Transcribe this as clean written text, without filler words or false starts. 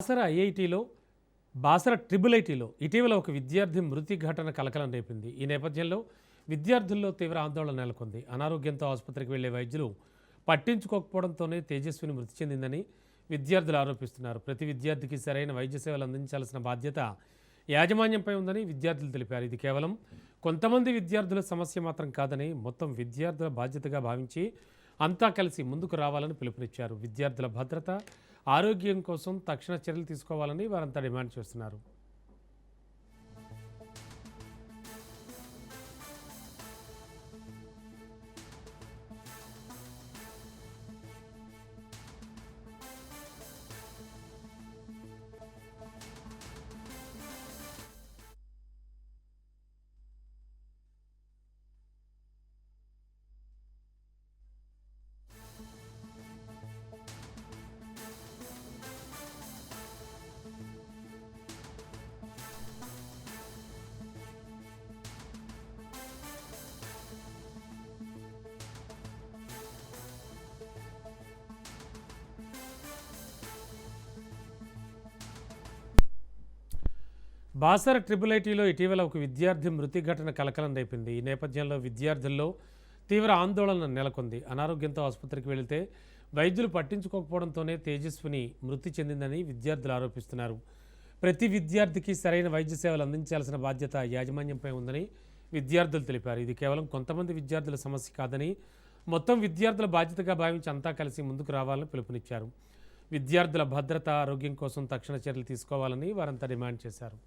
Basara ఐఐటీలో Basara triple ఐటీలో ఇటీవల ఒక విద్యార్థి మృతి ఘటన కలకలం రేపింది. ఈ నేపథ్యంలో విద్యార్థుల్లో తీవ్ర ఆందోళన నెలకొంది. అనారోగ్యంతో ఆసుపత్రికి వెళ్లే వైద్యులు పట్టించుకోకపోవడంతోనే తేజస్విని మృతి చెందిందని విద్యార్థులు ఆరోపిస్తున్నారు. ప్రతి విద్యార్థికి సరైన వైద్య సేవలు అందించాల్సిన బాధ్యత యాజమాన్యంపై ఉందని విద్యార్థులు తెలిపారు. ఇది కేవలం కొంతమంది విద్యార్థుల సమస్య మాత్రం కాదని, మొత్తం విద్యార్థుల బాధ్యతగా భావించి అంతా కలిసి ముందుకు రావాలని పిలుపునిచ్చారు. విద్యార్థుల భద్రత, ఆరోగ్యం కోసం తక్షణ చర్యలు తీసుకోవాలని వారంతా డిమాండ్ చేస్తున్నారు. బాసర ట్రిపుల్ ఐటీలో ఇటీవల ఒక విద్యార్థి మృతి ఘటన కలకలం రేపింది. ఈ నేపథ్యంలో విద్యార్థుల్లో తీవ్ర ఆందోళన నెలకొంది. అనారోగ్యంతో ఆసుపత్రికి వెళితే వైద్యులు పట్టించుకోకపోవడంతోనే తేజస్విని మృతి చెందిందని విద్యార్థులు ఆరోపిస్తున్నారు. ప్రతి విద్యార్థికి సరైన వైద్య సేవలు అందించాల్సిన బాధ్యత యాజమాన్యంపై ఉందని విద్యార్థులు తెలిపారు. ఇది కేవలం కొంతమంది విద్యార్థుల సమస్య కాదని, మొత్తం విద్యార్థుల బాధ్యతగా భావించి అంతా కలిసి ముందుకు రావాలని పిలుపునిచ్చారు. విద్యార్థుల భద్రత, ఆరోగ్యం కోసం తక్షణ చర్యలు తీసుకోవాలని వారంతా డిమాండ్ చేశారు.